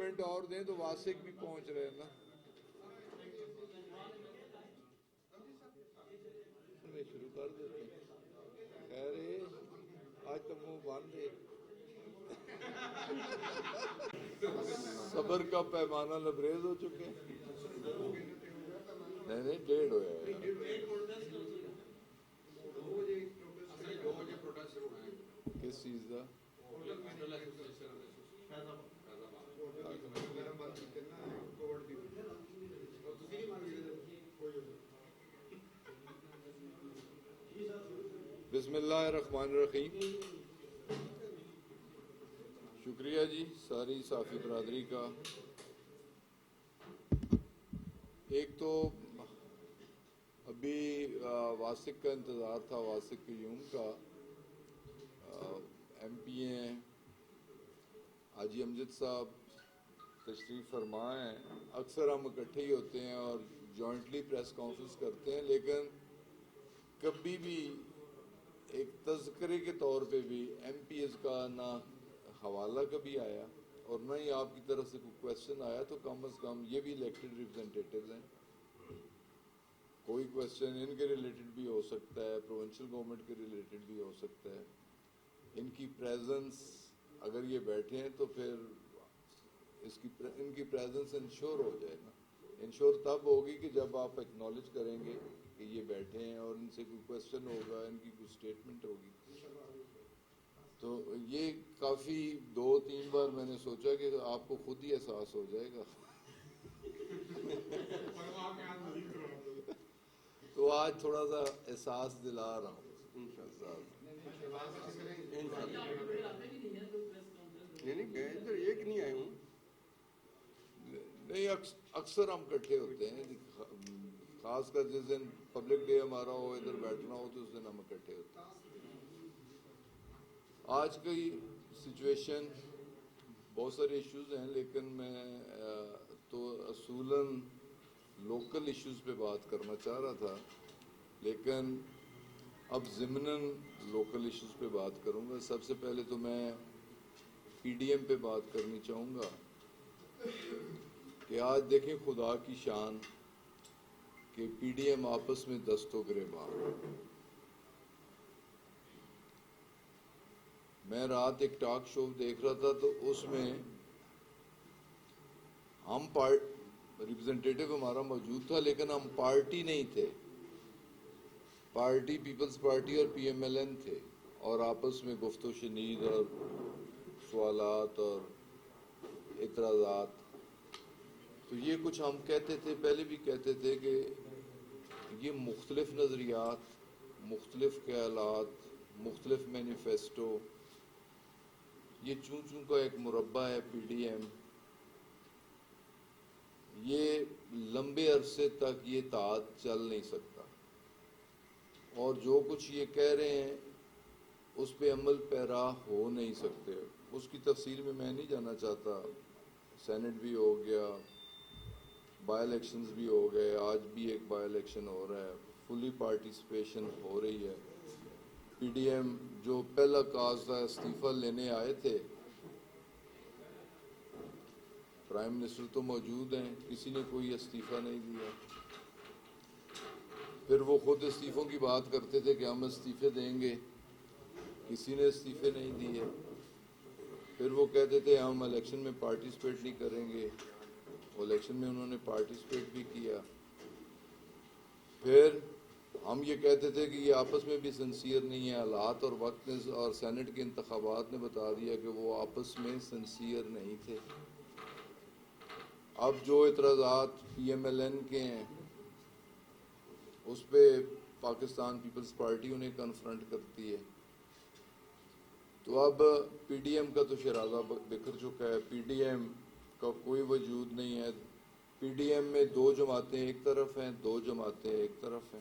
Minute اور دیں تو واسق بھی پہنچ رہے ہیں نا. میں شروع کر دیتے ہیں. خیر آج تو منہ بند ہے. صبر کا پیمانہ لبریز ہو چکے ہیں. نہیں 1:30 ہوا ہے. کس چیز کا؟ بسم اللہ الرحمن الرحیم. شکریہ جی ساری صافی برادری کا. ایک تو ابھی واسق کا انتظار تھا، واسق قیوم کا. ایم پی ہیں حاجی امجد صاحب تشریف فرما ہیں. اکثر ہم اکٹھے ہی ہوتے ہیں اور جوائنٹلی پریس کانفرنس کرتے ہیں، لیکن کبھی بھی ایک تذکرے کے طور پہ بھی ایم پی ایز کا نہ حوالہ کبھی آیا اور نہ ہی آپ کی طرف سے کوئی کویشچن آیا. تو کم از کم یہ بھی الیکٹڈ ریپرزنٹیٹیوز ہیں، کوئی کویشچن ان کے ریلیٹڈ بھی ہو سکتا ہے، پروونشل گورنمنٹ کے ریلیٹڈ بھی ہو سکتا ہے. ان کی پریزنس اگر یہ بیٹھے ہیں تو پھر ان کی پریزنس انشور ہو جائے نا. انشور تب ہوگی کہ جب آپ ایکنالج کریں گے کہ یہ بیٹھے ہیں اور ان سے کوئی کویشچن ہوگا، ان کی کوئی اسٹیٹمنٹ ہوگی. تو یہ کافی 2-3 بار میں نے سوچا کہ آپ کو خود ہی احساس ہو جائے گا. تو آج تھوڑا سا احساس دلا رہا ہوں. نہیں میں ادھر ایک نہیں آیا ہوں. نہیں اکثر ہم اکٹھے ہوتے ہیں، خاص کر جس دن پبلک ڈے ہمارا ہو، ادھر بیٹھنا ہو تو اس دن ہم اکٹھے ہوتے ہیں. آج کی سچویشن بہت سارے ایشوز ہیں، لیکن میں تو اصولاً لوکل ایشوز پہ بات کرنا چاہ رہا تھا، لیکن اب ضمناً لوکل ایشوز پہ بات کروں گا. سب سے پہلے تو میں پی ڈی ایم پہ بات کرنی چاہوں گا کہ آج دیکھیں خدا کی شان کہ پی ڈی ایم آپس میں دست و گریباں. میں رات ایک ٹاک شو دیکھ رہا تھا تو اس میں ہم ریپرزنٹیٹیو ہمارا موجود تھا، لیکن ہم پارٹی نہیں تھے. پارٹی پیپلز پارٹی اور پی ایم ایل این تھے، اور آپس میں گفت و شنید اور سوالات اور اعتراضات. تو یہ کچھ ہم کہتے تھے، پہلے بھی کہتے تھے کہ یہ مختلف نظریات، مختلف خیالات، مختلف مینیفیسٹو، یہ چوں چوں کا ایک مربع ہے پی ڈی ایم. یہ لمبے عرصے تک یہ تعاد چل نہیں سکتا، اور جو کچھ یہ کہہ رہے ہیں اس پہ عمل پیرا ہو نہیں سکتے. اس کی تفصیل میں نہیں جانا چاہتا. سینٹ بھی ہو گیا، بائی الیکشنز بھی ہو گئے، آج بھی ایک بائی الیکشن ہو رہا ہے، فلی پارٹیسپیشن ہو رہی ہے. پی ڈی ایم جو پہلا کاز تھا استعفیٰ لینے آئے تھے، پرائم منسٹر تو موجود ہیں، کسی نے کوئی استعفیٰ نہیں دیا. پھر وہ خود استعفوں کی بات کرتے تھے کہ ہم استعفے دیں گے، کسی نے استعفے نہیں دیے. پھر وہ کہتے تھے ہم الیکشن میں پارٹیسپیٹ نہیں کریں گے، الیکشن میں انہوں نے پارٹیسپیٹ بھی کیا. پھر ہم یہ کہتے تھے کہ یہ آپس میں بھی سنسیئر نہیں ہے. حالات اور وقت نے اور سینٹ کے انتخابات نے بتا دیا کہ وہ آپس میں سنسیئر نہیں تھے. اب جو اعتراضات پی ایم ایل این کے ہیں اس پہ پاکستان پیپلز پارٹی انہیں کنفرنٹ کرتی ہے. تو اب پی ڈی ایم کا تو شرازہ بکھر چکا ہے. پی ڈی ایم کا کوئی وجود نہیں ہے. پی ڈی ایم میں 2 جماعتیں ایک طرف ہیں، 2 جماعتیں ایک طرف ہیں.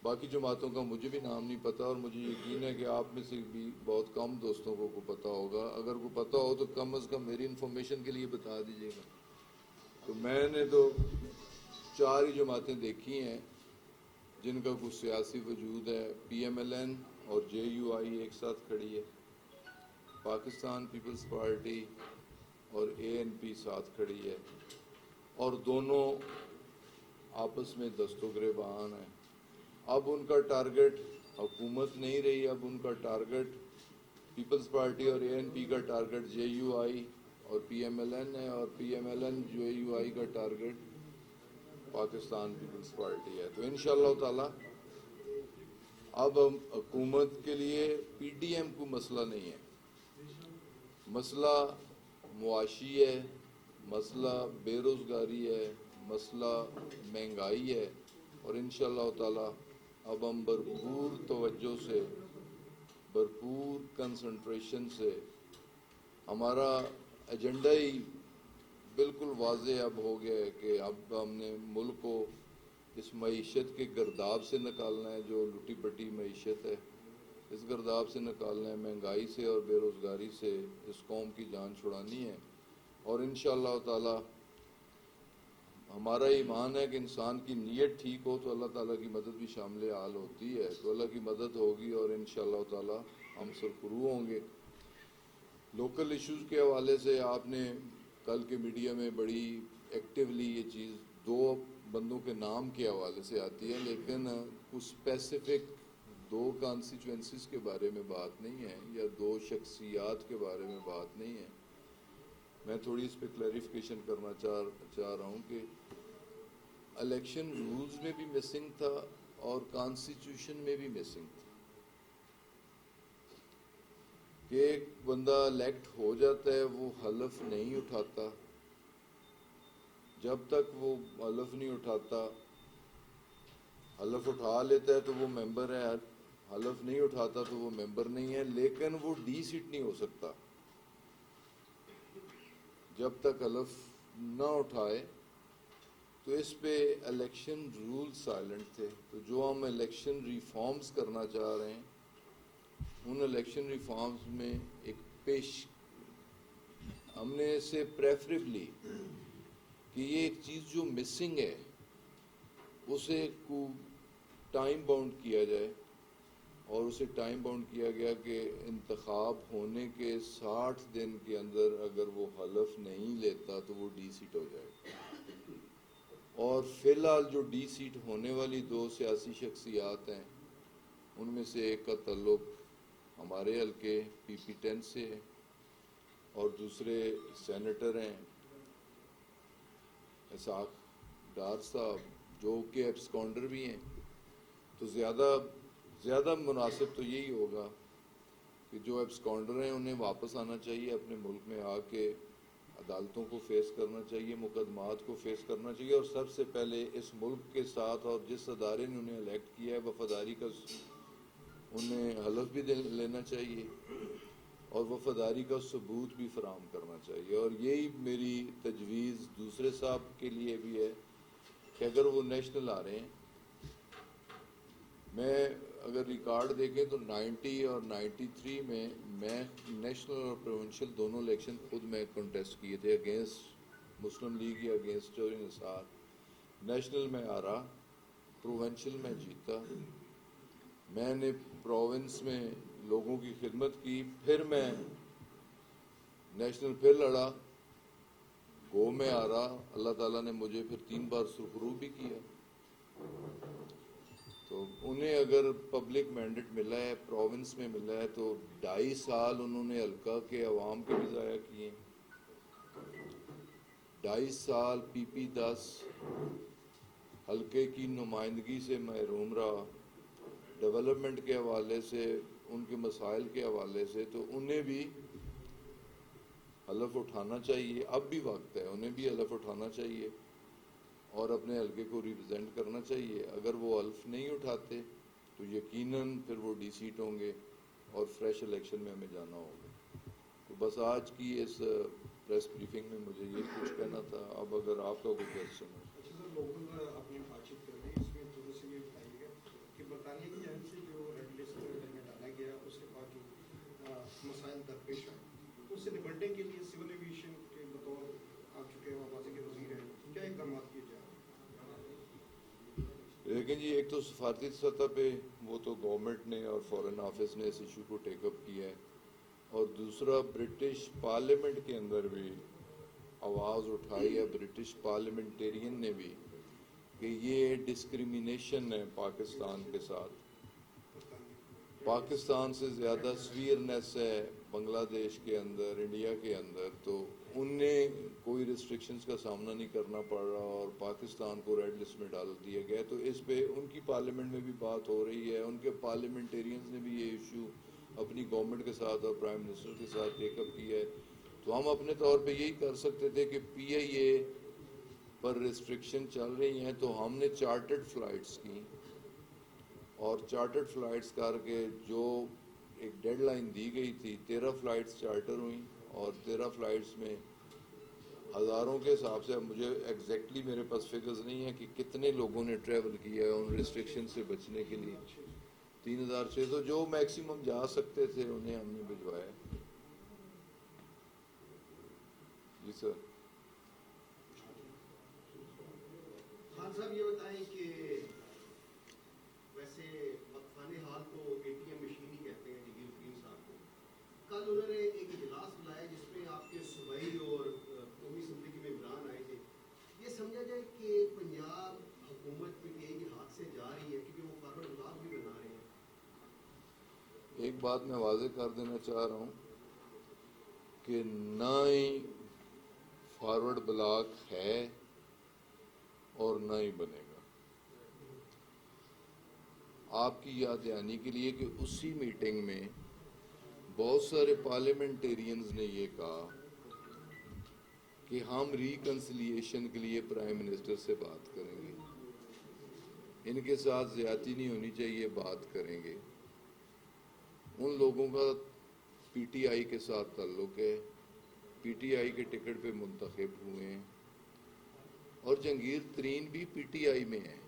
باقی جماعتوں کا مجھے بھی نام نہیں پتا، اور مجھے یقین ہے کہ آپ میں سے بھی بہت کم دوستوں کو پتا ہوگا. اگر کوئی پتا ہو تو کم از کم میری انفارمیشن کے لیے بتا دیجیے گا. تو میں نے تو 4 ہی جماعتیں دیکھی ہیں جن کا کچھ سیاسی وجود ہے. پی ایم ایل این اور جے یو آئی ایک ساتھ کھڑی ہے، پاکستان پیپلز پارٹی اور ANP ساتھ کھڑی ہے اور دونوں آپس میں دست و گریبان ہیں. اب ان کا ٹارگٹ حکومت نہیں رہی, اب ان کا ٹارگٹ پیپلز پارٹی اور ANP کا ٹارگٹ JUI اور PMLN ہے, اور PMLN JUI کا ٹارگٹ پاکستان پیپلز پارٹی ہے. تو انشاءاللہ تعالی اب ہم حکومت کے لیے PTM کو مسئلہ نہیں ہے, مسئلہ معاشی ہے, مسئلہ بے روزگاری ہے, مسئلہ مہنگائی ہے. اور انشاءاللہ تعالی اب ہم بھرپور توجہ سے, بھرپور کنسنٹریشن سے, ہمارا ایجنڈا ہی بالکل واضح اب ہو گیا ہے کہ اب ہم نے ملک کو اس معیشت کے گرداب سے نکالنا ہے, جو لٹی پٹی معیشت ہے, اس گرداب سے نکالنا ہے, مہنگائی سے اور بے روزگاری سے اس قوم کی جان چھڑانی ہے. اور انشاءاللہ تعالی ہمارا ایمان ہے کہ انسان کی نیت ٹھیک ہو تو اللہ تعالیٰ کی مدد بھی شامل حال ہوتی ہے. تو اللہ کی مدد ہوگی اور انشاءاللہ تعالی ہم سرخرو ہوں گے. لوکل ایشوز کے حوالے سے آپ نے کل کے میڈیا میں بڑی ایکٹیولی یہ چیز دو بندوں کے نام کے حوالے سے آتی ہے, لیکن کچھ اسپیسیفک دو کانسٹیچوئنسیز کے بارے میں بات نہیں ہے یا دو شخصیات کے بارے میں بات نہیں ہے. میں تھوڑی اس پہ کلیریفیکیشن کرنا چاہ رہا ہوں کہ الیکشن رولز میں بھی مسنگ تھا اور کانسٹیٹیوشن میں بھی مسنگ تھا کہ ایک بندہ الیکٹ ہو جاتا ہے وہ حلف نہیں اٹھاتا, جب تک وہ حلف نہیں اٹھاتا, حلف اٹھا لیتا ہے تو وہ ممبر ہے, حلف نہیں اٹھاتا تو وہ ممبر نہیں ہے, لیکن وہ ڈی سیٹ نہیں ہو سکتا جب تک حلف نہ اٹھائے. تو اس پہ الیکشن رول سائلنٹ تھے. تو جو ہم الیکشن ریفارمز کرنا چاہ رہے ہیں ان الیکشن ریفارمز میں ایک ہم نے اسے پریفریبلی کہ یہ ایک چیز جو مسنگ ہے اسے کو ٹائم باؤنڈ کیا جائے, اور اسے ٹائم باؤنڈ کیا گیا کہ انتخاب ہونے کے 60 دن کے اندر اگر وہ حلف نہیں لیتا تو وہ ڈی سیٹ ہو جائے. اور فی الحال جو ڈی سیٹ ہونے والی دو سیاسی شخصیات ہیں ان میں سے ایک کا تعلق ہمارے حلقے PP10 سے ہے اور دوسرے سینیٹر ہیں اسحاق ڈار صاحب جو کہ ایبسکانڈر بھی ہیں. تو زیادہ مناسب تو یہی ہوگا کہ جو ایبسکانڈر ہیں انہیں واپس آنا چاہیے, اپنے ملک میں آ کے عدالتوں کو فیس کرنا چاہیے, مقدمات کو فیس کرنا چاہیے, اور سب سے پہلے اس ملک کے ساتھ اور جس ادارے نے انہیں الیکٹ کیا ہے وفاداری کا انہیں حلف بھی لینا چاہیے اور وفاداری کا ثبوت بھی فراہم کرنا چاہیے. اور یہی میری تجویز دوسرے صاحب کے لیے بھی ہے کہ اگر وہ نیشنل آ رہے ہیں, میں اگر ریکارڈ دیکھیں تو 90 اور 93 میں نیشنل اور پروونشل دونوں الیکشن خود میں کنٹیسٹ کیے تھے اگینسٹ مسلم لیگ یا اگینسٹ انصار. نیشنل میں آ رہا, پروونشل میں جیتا, میں نے پروونس میں لوگوں کی خدمت کی, پھر میں نیشنل پھر لڑا, گو میں آ رہا, اللہ تعالیٰ نے مجھے پھر 3 بار سرخرو بھی کیا. تو انہیں اگر پبلک مینڈیٹ ملا ہے, پروونس میں ملا ہے, تو 2.5 سال انہوں نے حلقہ کے عوام کے بھی ضائع کیے, 2.5 سال PP10 حلقے کی نمائندگی سے محروم رہا, ڈیولپمنٹ کے حوالے سے, ان کے مسائل کے حوالے سے. تو انہیں بھی حلف اٹھانا چاہیے, اب بھی وقت ہے, انہیں بھی حلف اٹھانا چاہیے اور اپنے حلقے کو ریپرزینٹ کرنا چاہیے. اگر وہ حلف نہیں اٹھاتے تو یقیناً پھر وہ ڈی سیٹ ہوں گے اور فریش الیکشن میں ہمیں جانا ہوگا. تو بس آج کی اس پریس بریفنگ میں مجھے یہ کچھ کہنا تھا. اب اگر آپ کا کوئی کویشچن ہے. لوگ اپنی بات چیت کر رہے ہیں, اس میں تھوڑا سا یہ بتائیے گا کہ برطانیہ کی جانب سے جو ریڈ لسٹ میں ڈالا گیا اس کے بعد جو مسائل درپیش ہیں اس سے نپٹنے کے لیے سول ایویشن کے بطور آپ چکے موازی کے وزیر ہیں, کیا اقدامات کیے جا رہے ہیں؟ لیکن جی ایک تو سفارتی سطح پہ وہ تو گورنمنٹ نے اور فارن آفس نے اس ایشو کو ٹیک اپ کیا ہے, اور دوسرا برٹش پارلیمنٹ کے اندر بھی آواز اٹھائی ہے برٹش پارلیمنٹیرین نے بھی کہ یہ ڈسکریمنیشن ہے پاکستان کے ساتھ. پاکستان سے زیادہ سویئرنیس ہے بنگلہ دیش کے اندر, انڈیا کے اندر, تو انہیں کوئی ریسٹرکشنز کا سامنا نہیں کرنا پڑ رہا اور پاکستان کو ریڈ لسٹ میں ڈال دیا گیا. تو اس پہ ان کی پارلیمنٹ میں بھی بات ہو رہی ہے, ان کے پارلیمنٹیرینز نے بھی یہ ایشو اپنی گورنمنٹ کے ساتھ اور پرائم منسٹر کے ساتھ ٹیک اپ کیا ہے. تو ہم اپنے طور پہ یہی کر سکتے تھے کہ پی آئی اے پر ریسٹرکشن چل رہی ہیں تو ہم نے چارٹرڈ فلائٹس کی, اور چارٹرڈ فلائٹس کر کے جو ایک ڈیڈ لائن دی گئی تھی 13 فلائٹس چارٹر ہوئیں, اور 13 فلائٹس میں ہزاروں کے حساب سے, مجھے ایگزیکٹلی میرے پاس فگرز نہیں ہیں کہ کتنے لوگوں نے ٹریول کیا ہے ان ریسٹرکشن سے بچنے کے لیے. 3600 جو میکسیمم جا سکتے تھے انہیں ہم نے بھجوایا. جی سر. خان صاحب یہ بتائیں کہ ویسے وقفان حال تو اے ٹی ایم مشین ہی کہتے ہیں جگیر الدین صاحب کو. کل انہوں نے ایک اجلاس بلایا جس میں آپ کے صوبائی اور قومی اسمبلی کے ممبران آئے تھے. یہ سمجھا جائے کہ پنجاب حکومت پی ٹی آئی کے ہاتھ سے جا رہی ہے کیونکہ وہ فارورڈ بلاک بھی بنا رہے ہیں. ایک بات میں واضح کر دینا چاہ رہا ہوں کہ نہ ہی فارورڈ بلاک ہے اور نہ ہی بنے گا. آپ کی یاد دہانی کے لیے کہ اسی میٹنگ میں بہت سارے پارلیمنٹیرینز نے یہ کہا کہ ہم ریکنسیلیشن کے لیے پرائم منسٹر سے بات کریں گے, ان کے ساتھ زیادتی نہیں ہونی چاہیے, بات کریں گے. ان لوگوں کا پی ٹی آئی کے ساتھ تعلق ہے, پی ٹی آئی کے ٹکٹ پہ منتخب ہوئے ہیں, اور جہانگیر ترین بھی پی ٹی آئی میں ہیں.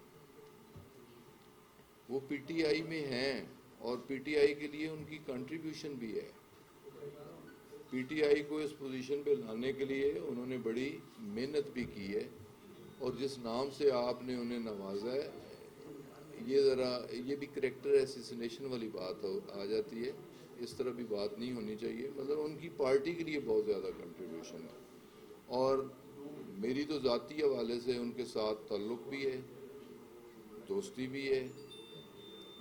وہ پی ٹی آئی میں ہیں اور پی ٹی آئی کے لیے ان کی کنٹریبیوشن بھی ہے. پی ٹی آئی کو اس پوزیشن پہ لانے کے لیے انہوں نے بڑی محنت بھی کی ہے, اور جس نام سے آپ نے انہیں نوازا ہے یہ ذرا یہ بھی کریکٹر ایسیسنیشن والی بات آ جاتی ہے. اس طرح بھی بات نہیں ہونی چاہیے. مطلب ان کی پارٹی کے لیے بہت زیادہ کنٹریبیوشن ہے, اور میری تو ذاتی حوالے سے ان کے ساتھ تعلق بھی ہے, دوستی بھی ہے,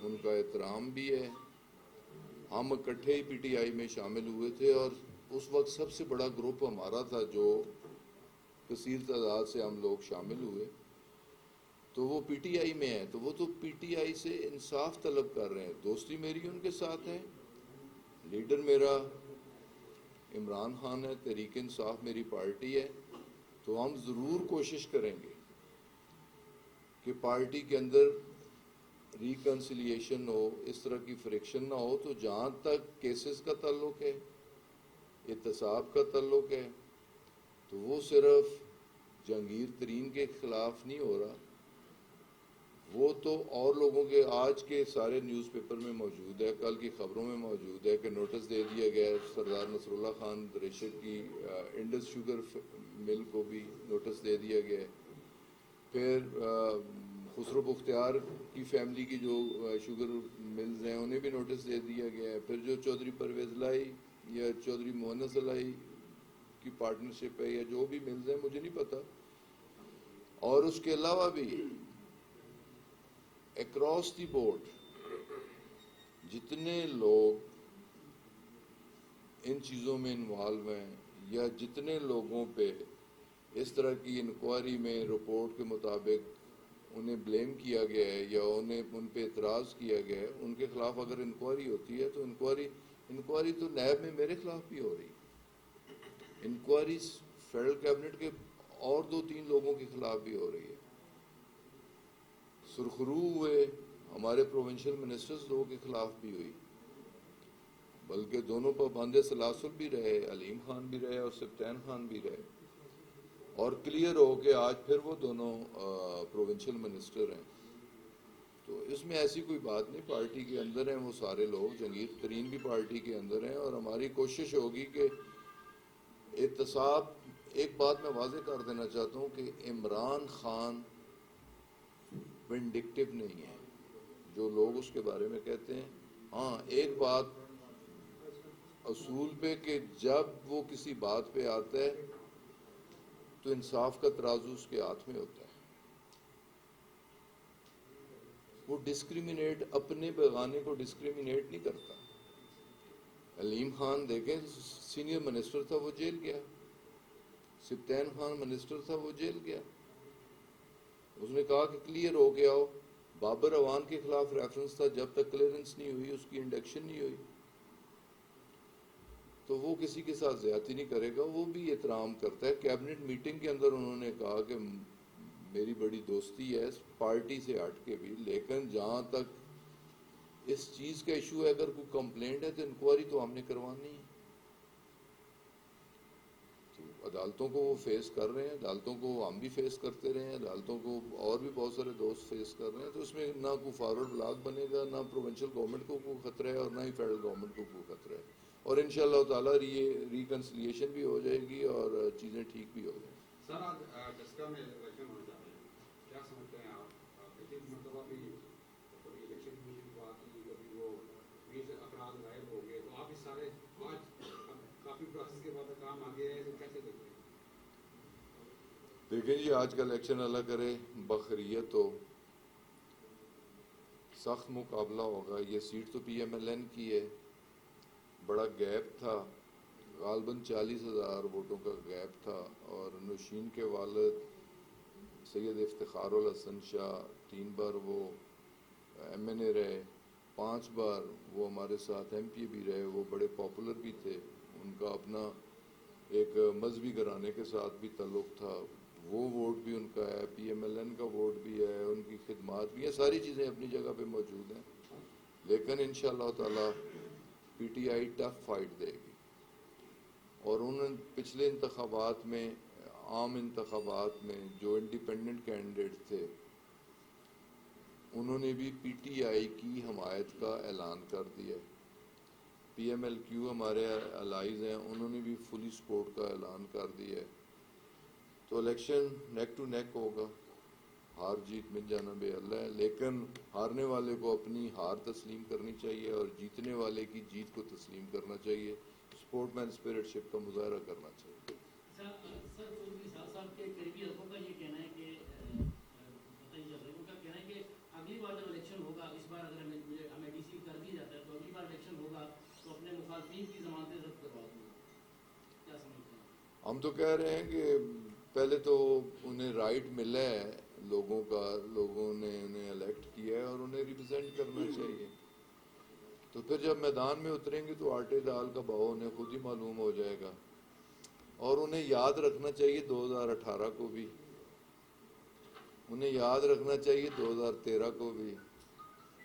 ان کا احترام بھی ہے. ہم اکٹھے ہی پی ٹی آئی میں شامل ہوئے تھے, اور اس وقت سب سے بڑا گروپ ہمارا تھا جو کثیر تعداد سے ہم لوگ شامل ہوئے. تو وہ پی ٹی آئی میں ہے, تو وہ تو پی ٹی آئی سے انصاف طلب کر رہے ہیں. دوستی میری ان کے ساتھ ہے, لیڈر میرا عمران خان ہے, تحریک انصاف میری پارٹی ہے. تو ہم ضرور کوشش کریں گے کہ پارٹی کے اندر ریکنسیلیشن ہو, اس طرح کی فریکشن نہ ہو. تو جہاں تک کیسز کا تعلق ہے, احتساب کا تعلق ہے, تو وہ صرف جہانگیر ترین کے خلاف نہیں ہو رہا, وہ تو اور لوگوں کے آج کے سارے نیوز پیپر میں موجود ہے, کل کی خبروں میں موجود ہے کہ نوٹس دے دیا گیا ہے سردار نصر اللہ خان دریشک کی انڈس شوگر مل کو بھی نوٹس دے دیا گیا ہے. پھر خسرو بختیار کی فیملی کی جو شوگر ملز ہیں انہیں بھی نوٹس دے دیا گیا ہے. پھر جو چودھری پرویز لائی یا چودھری مہند صلاحی کی پارٹنرشپ ہے یا جو بھی ملز ہیں مجھے نہیں پتا. اور اس کے علاوہ بھی اکراس دی بورڈ جتنے لوگ ان چیزوں میں انوالو ہیں, یا جتنے لوگوں پہ اس طرح کی انکوائری میں رپورٹ کے مطابق انہیں بلیم کیا گیا ہے یا ان پہ اعتراض کیا گیا ہے, ان کے خلاف اگر انکوائری ہوتی ہے تو انکوائری تو نیب میں میرے خلاف بھی ہو رہی ہے, انکوائری فیڈرل کیبنٹ کے اور 2-3 لوگوں کے خلاف بھی ہو رہی ہے. سرخرو ہوئے ہمارے پروونشل منسٹرز 2 کے خلاف بھی ہوئی, بلکہ دونوں پابند سلاسل بھی رہے, علیم خان بھی رہے اور سبطین خان بھی رہے, اور کلیئر ہو کہ آج پھر وہ دونوں پروونشل منسٹر ہیں. تو اس میں ایسی کوئی بات نہیں, پارٹی کے اندر ہیں وہ سارے لوگ, جہانگیر ترین بھی پارٹی کے اندر ہیں, اور ہماری کوشش ہوگی کہ احتساب. ایک بات میں واضح کر دینا چاہتا ہوں کہ عمران خان ونڈکٹیو نہیں ہے جو لوگ اس کے بارے میں کہتے ہیں. ہاں ایک بات اصول پہ کہ جب وہ کسی بات پہ آتا ہے تو انصاف کا ترازو اس کے ہاتھ میں ہوتا ہے. وہ ڈسکریمنیٹ اپنے بیگانے کو ڈسکریمنیٹ نہیں کرتا. علیم خان دیکھیں سینئر منسٹر تھا وہ جیل گیا. سبطین خان منسٹر تھا وہ جیل گیا. اس نے کہا کہ کلیئر ہو گیا ہو. بابر اوان کے خلاف ریفرنس تھا, جب تک کلیئرنس نہیں ہوئی اس کی انڈکشن نہیں ہوئی. تو وہ کسی کے ساتھ زیادتی نہیں کرے گا, وہ بھی احترام کرتا ہے. کیبنٹ میٹنگ کے اندر انہوں نے کہا کہ میری بڑی دوستی ہے پارٹی سے ہٹ کے بھی, لیکن جہاں تک اس چیز کا ایشو ہے اگر کوئی کمپلینٹ ہے تو انکوائری تو ہم نے کروانی ہے. تو عدالتوں کو وہ فیس کر رہے ہیں, عدالتوں کو ہم بھی فیس کرتے رہے ہیں, عدالتوں کو اور بھی بہت سارے دوست فیس کر رہے ہیں. تو اس میں نہ کوئی فارورڈ بلاک بنے گا, نہ پروونشل گورنمنٹ کو کوئی خطرہ ہے اور نہ ہی فیڈرل گورنمنٹ کو کوئی خطرہ ہے. اور انشاءاللہ تعالیٰ یہ ریکنسلیشن بھی ہو جائے گی اور چیزیں ٹھیک بھی ہو جائیں گی. سر آج ڈسکا میں الیکشن ہونے جا رہے ہیں, کیا سمجھتے ہیں آپ؟ پچھلی مرتبہ بھی کبھی الیکشن کمیشن کی بات کی, کبھی وہ 20 افراد غائب ہو گئے, تو آپ اس سارے آج کافی پروسیس کے بعد کام آگے ہے, تو کیسے دیکھتے ہیں؟ دیکھیں جی, آج کا الیکشن اللہ کرے بخیریت ہو, سخت مقابلہ ہوگا. یہ سیٹ تو پی ایم ایل این کی ہے, بڑا گیپ تھا, غالباً 40,000 ووٹوں کا گیپ تھا. اور نوشین کے والد سید افتخار الحسن شاہ 3 بار وہ ایم این اے رہے, 5 بار وہ ہمارے ساتھ ایم پی بھی رہے, وہ بڑے پاپولر بھی تھے. ان کا اپنا ایک مذہبی گھرانے کے ساتھ بھی تعلق تھا, وہ ووٹ بھی ان کا ہے, پی ایم ایل این کا ووٹ بھی ہے, ان کی خدمات بھی ہیں, ساری چیزیں اپنی جگہ پہ موجود ہیں. لیکن انشاءاللہ تعالی P T I tough fight they گی. اور ان پچھلے انتخابات میں, عام انتخابات میں جو انڈیپینڈنٹ کینڈیڈیٹ تھے انہوں نے بھی پی ٹی آئی کی حمایت کا اعلان کر دیا. پی ایم ایل کیو ہمارے الائز ہیں, انہوں نے بھی فلی سپورٹ کا اعلان کر دیا ہے. تو الیکشن نیک ٹو نیک ہوگا, ہار جیت مل جانا بے اللہ ہے. لیکن ہارنے والے کو اپنی ہار تسلیم کرنی چاہیے اور جیتنے والے کی جیت کو تسلیم کرنا چاہیے. سپورٹ مین اسپرٹ شپ کا مظاہرہ کرنا چاہیے. سر چودھری صاحب کے قریبی حلقوں کا یہ کہنا ہے کہ پتہ ہی چل رہا ہے, ان کا کہنا ہے کہ اگلی بار جب الیکشن ہوگا, اس بار اگر ہمیں ڈی سی کر دیا جاتا ہے تو اگلی بار الیکشن ہوگا تو اپنے مخالفین کی ضمانتیں ضبط کروا دوں گا. کیا سمجھتے ہیں؟ ہم تو کہہ رہے ہیں کہ پہلے تو انہیں رائٹ ملا ہے لوگوں کا, لوگوں نے انہیں الیکٹ کیا ہے اور انہیں ریپرزینٹ کرنا چاہیے. تو پھر جب میدان میں اتریں گے تو آٹے دال کا بھاؤ انہیں خود ہی معلوم ہو جائے گا. اور انہیں یاد رکھنا چاہیے 2018 کو بھی, انہیں یاد رکھنا چاہیے 2013 کو بھی,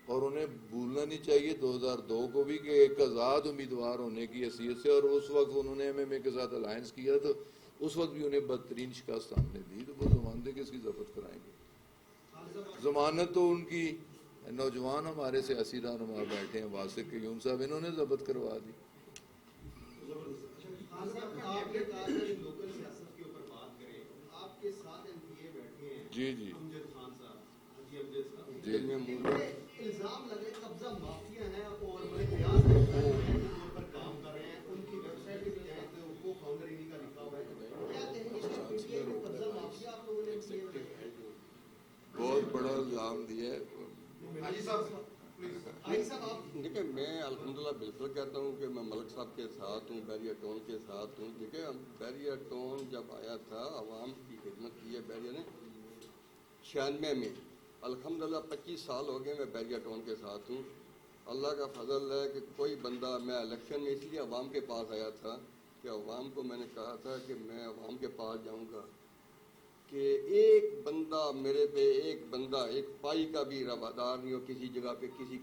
اور انہیں بھولنا نہیں چاہیے 2002 کو بھی کہ ایک آزاد امیدوار ہونے کی حیثیت سے, اور اس وقت انہوں نے ایم ایم اے کے ساتھ الائنس کیا تو اس وقت بھی انہیں بدترین شکست ہم نے دی. تو وہ ضمانتیں کس کی ضبط کرائیں گے؟ ضمانت تو ان کی نوجوان ہمارے سیاسی رہنما بیٹھے ہیں, واسق قیوم صاحب, انہوں نے ضبط کروا دی. آپ نے کہا کہ لوکل سیاست کے اوپر بات کریں, آپ کے ساتھ ایم پی اے بیٹھے ہیں جی جی امجد خان صاحب, حاجی امجد صاحب, جی الزام لگے قبضہ مافیا ہیں اور بڑے پیاز کے طور پر کام کر رہے ہیں, ان کی ویب سائٹ بھی ہے تو وہ فاؤنڈر انہیں کا لکھا ہوا ہے. کیا کہیں گے کہ پی ٹی آئی کو قبضہ مافیا آپ لوگوں نے بہت بڑا الزام دیا ہے. حاجی صاحب دیکھیں, میں الحمدللہ بالکل کہتا ہوں کہ میں ملک صاحب کے ساتھ ہوں, بیریا ٹون کے ساتھ ہوں. دیکھیں, بیریا ٹون جب آیا تھا عوام کی خدمت کی ہے بیریا نے 96 میں, الحمدللہ 25 سال ہو گئے میں بیریا ٹون کے ساتھ ہوں. اللہ کا فضل ہے کہ کوئی بندہ, میں الیکشن میں اس لیے عوام کے پاس آیا تھا کہ عوام کو میں نے کہا تھا کہ میں عوام کے پاس جاؤں گا کہ ایک بندہ میرے پہ, ایک بندہ ایک پائی کا بھی روادار نہیں ہو کسی جگہ پہ, کسی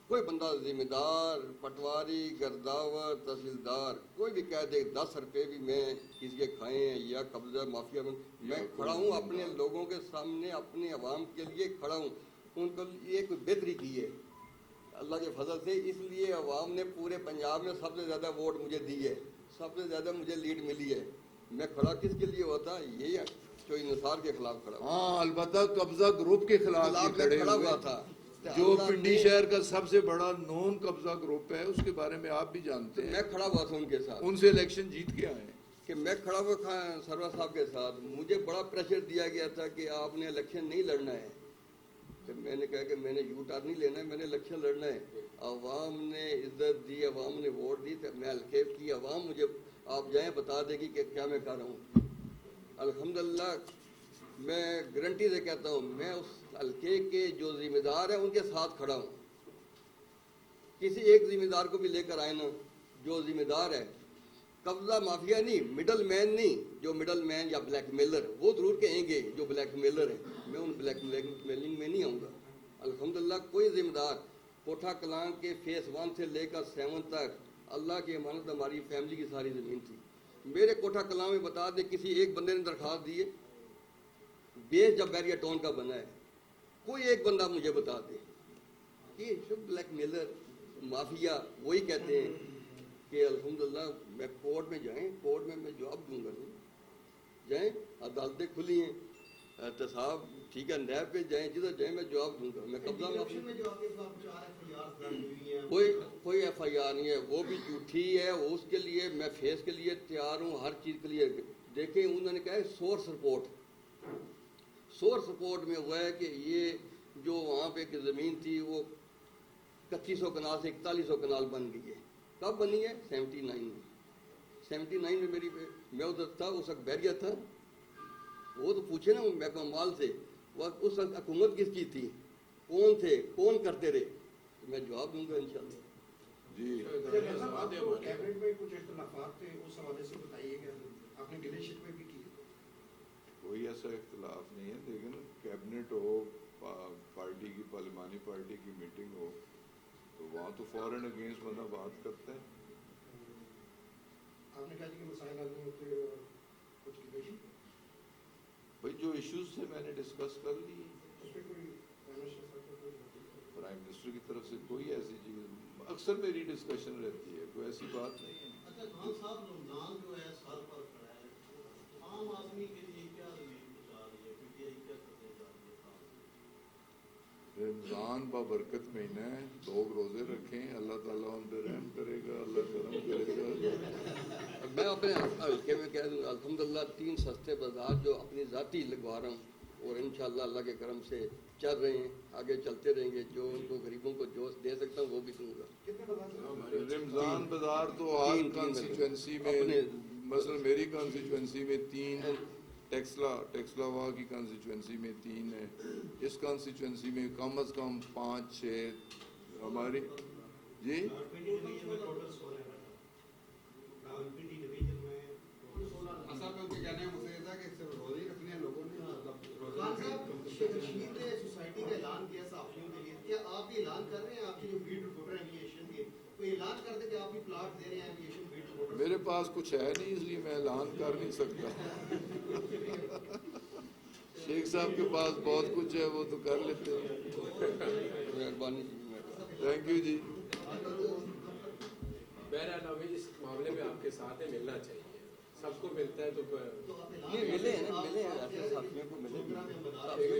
کوئی بندہ ذمہ دار, پٹواری, گرداور, تحصیلدار, کوئی بھی کہہ دے 10 روپے بھی میں کسی کے کھائے ہیں یا قبضہ مافیا میں کھڑا ہوں اپنے لوگوں کے سامنے, اپنے عوام کے لیے کھڑا ہوں. ان کو یہ کوئی بہتری کی ہے اللہ کے فضل سے, اس لیے عوام نے پورے پنجاب میں سب سے زیادہ ووٹ مجھے دی ہے, سب سے زیادہ مجھے لیڈ ملی ہے. میں کھڑا کس کے لیے ہوتا, یہی چوئی نثار کے خلاف کھڑا ہوا. ہاں, البتہ قبضہ گروپ کے خلاف کھڑا ہوا تھا, جو پنڈی شہر کا سب سے بڑا نون قبضہ گروپ ہے, اس کے بارے میں آپ بھی جانتے ہیں. میں کھڑا ہوا تھا ان کے ساتھ, ان سے الیکشن جیت کے آئے ہیں. کہ میں کھڑا ہوا سرور صاحب کے ساتھ، مجھے بڑا پریشر دیا گیا تھا کہ آپ نے الیکشن نہیں لڑنا ہے، تو میں نے کہا کہ میں نے یو ٹرن نہیں لینا ہے، میں نے الیکشن لڑنا ہے. عوام نے عزت دی، عوام نے ووٹ دی، تو میں ہلکے کی عوام مجھے آپ جائیں بتا دے گی کہ کیا میں کر رہا ہوں. الحمدللہ میں گارنٹی سے کہتا ہوں میں اس حلقے کے جو ذمہ دار ہیں ان کے ساتھ کھڑا ہوں. کسی ایک ذمہ دار کو بھی لے کر آئے نا جو ذمہ دار ہے، قبضہ مافیا نہیں، مڈل مین نہیں، جو مڈل مین یا بلیک میلر وہ ضرور کہیں گے جو بلیک میلر ہیں، میں ان بلیک میلنگ میں نہیں آؤں گا. الحمدللہ کوئی ذمہ دار کوٹھا کلان کے فیس 1 سے لے کر 7 تک اللہ کی امانت ہماری فیملی کی ساری زمین تھی. میرے کوٹھا کلان میں بتا دیں کسی ایک بندے نے درخواست دی ہے، بیس جب بیریا ٹاؤن کا بنا ہے، کوئی ایک بندہ مجھے بتا دے کہ بلیک میلر مافیا وہی کہتے ہیں کہ الحمدللہ میں کورٹ میں جائیں، کورٹ میں میں جواب دوں گا. جائیں، عدالتیں کھلی ہیں، احتساب ٹھیک ہے، نیب پہ جائیں، جدھر جائیں میں جواب دوں گا. میں قبضہ کوئی ایف آئی آر نہیں ہے، وہ بھی جھوٹھی ہے. اس کے لیے میں فیس کے لیے تیار ہوں، ہر چیز کے لیے. دیکھیں انہوں نے کہا ہے سورس رپورٹ میں ہوا ہے کہ یہ جو وہاں پہ ایک زمین تھی وہ 2500 کنال سے 4100 کنال بن گئی ہے. کب بنی ہے؟ 79 میں. 79 میں میں ادھر تھا، اس وقت بیریا تھا. وہ تو پوچھے نا محکمہ مال سے اس وقت حکومت کس کی تھی، کون تھے، کون کرتے رہے، میں جواب دوں گا انشاءاللہ. جی کیبنٹ میں کچھ اختلافات تھے، اس حوالے سے بتائیے گا. آپ نے گلے شکوے بھی کی؟ کوئی ایسا اختلاف نہیں ہے، لیکن کیبنٹ ہو، پارٹی کی پارلیمانی پارٹی کی میٹنگ ہو تو وہاں تو فوراً اگینسٹ بندہ بات کرتا ہے. آپ نے کہا کہ مسائل حل نہیں ہوتے، کچھ گلے شکوے بھائی جو ایشوز سے میں نے ڈسکس کر لی، اس میں کوئی پرائم منسٹر کی طرف سے کوئی ایسی چیز، اکثر میری ڈسکشن رہتی ہے، کوئی ایسی بات نہیں ہے. اچھا خان صاحب، رمضان جو ہے سر پر کھڑا ہے، عام آدمی کے لیے کیا ریلیف پہنچا رہی ہے، پی ٹی آئی کیا کرنے جا رہی ہے؟ رمضان بابرکت مہینہ ہے، لوگ روزے رکھیں، اللہ تعالیٰ ان پہ رحم کرے گا، اللہ کرم کرے گا. میں اپنے حلقے میں کہہ دوں الحمدللہ 3 سستے بازار جو اپنی ذاتی لگوا رہا ہوں اور انشاءاللہ اللہ کے کرم سے چل رہے ہیں، آگے چلتے رہیں گے. جو ان کو غریبوں کو جو دے سکتا ہوں وہ بھی دوں گا. رمضان بازار تو ہر کانسٹیچوئنسی میں، مثلا میری کانسٹیچوئنسی میں 3، ٹیکسلا وہاں کی کانسٹیچوئنسی میں 3 ہے، اس کانسٹیچوئنسی میں کم از کم 5-6 ہماری. جی سوسائٹی کا اعلان کیا صحافیوں کے لیے، کیا آپ یہ اعلان کر رہے ہیں، آپ کے جو بیٹ رپورٹر ہیں ایویشن کے، کوئی اعلان کر دے کہ آپ بھی پلاٹ دے رہے ہیں ایویشن بیٹ رپورٹر؟ میرے پاس کچھ ہے نہیں، اس لیے میں اعلان کر نہیں سکتا. شیخ صاحب کے پاس بہت کچھ ہے، وہ تو کر لیتے ہیں. مہربانی. تھینک یو جی. بہرحال ہمیں اس معاملے میں آپ کے ساتھ ملنا چاہیے، سب کو ملتا ہے تو ملے ہیں ایسے ساتھیوں کو ملے.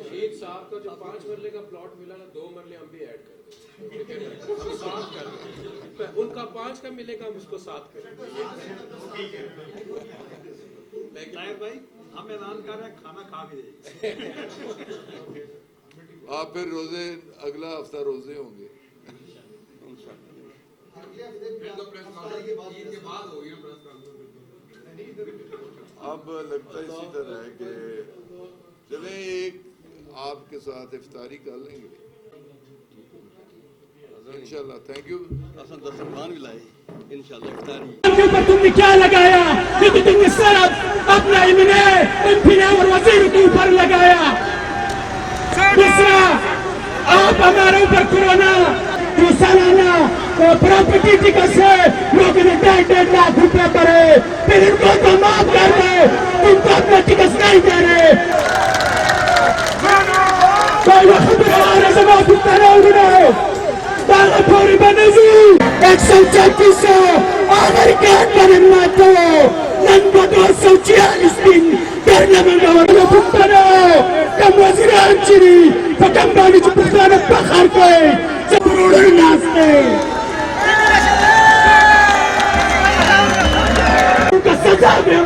شہید صاحب کا جو 5 مرلے کا پلاٹ ملا نا، 2 مرلے ہم بھی ایڈ کر دیں، ہم 7 کر دیں. ان کا 5 کا ملے گا، ہم اس کو 7 کریں گے. طاہر بھائی ہم اعلان کر رہے ہیں، کھانا کھا بھی دیں. آپ پھر روزے اگلا ہفتہ روزے ہوں گے. اب لگتا اسی طرح ہے کہ چلیں ایک آپ کے ساتھ افطاری کر لیں گے انشاءاللہ. Thank you. دسترخوان بھی لائے انشاءاللہ افطاری. تم نے کیا لگایا کہ تم نے صرف اپنا اور وزیر کے اوپر لگایا. دوسرا آپ ہمارے اوپر کورونا سالانہ پراپرٹی ٹکٹ سے لوگ 1.5 لاکھ روپے بھرے، پھر ان کو تو معاف کر دے، ان کو اپنا ٹکٹ نہیں دے رہے. کوئی وقت ہمارے زبان اتنا انہوں باغ پوری بنزی 134 Amerikan Panamato Nanda 246 bin Karnamanga Warna Puttana Kamwaziran Chiri Pakambani Chupusana Pakharke Zabrudar Nasne Uka Saza Mein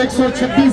126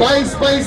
22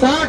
60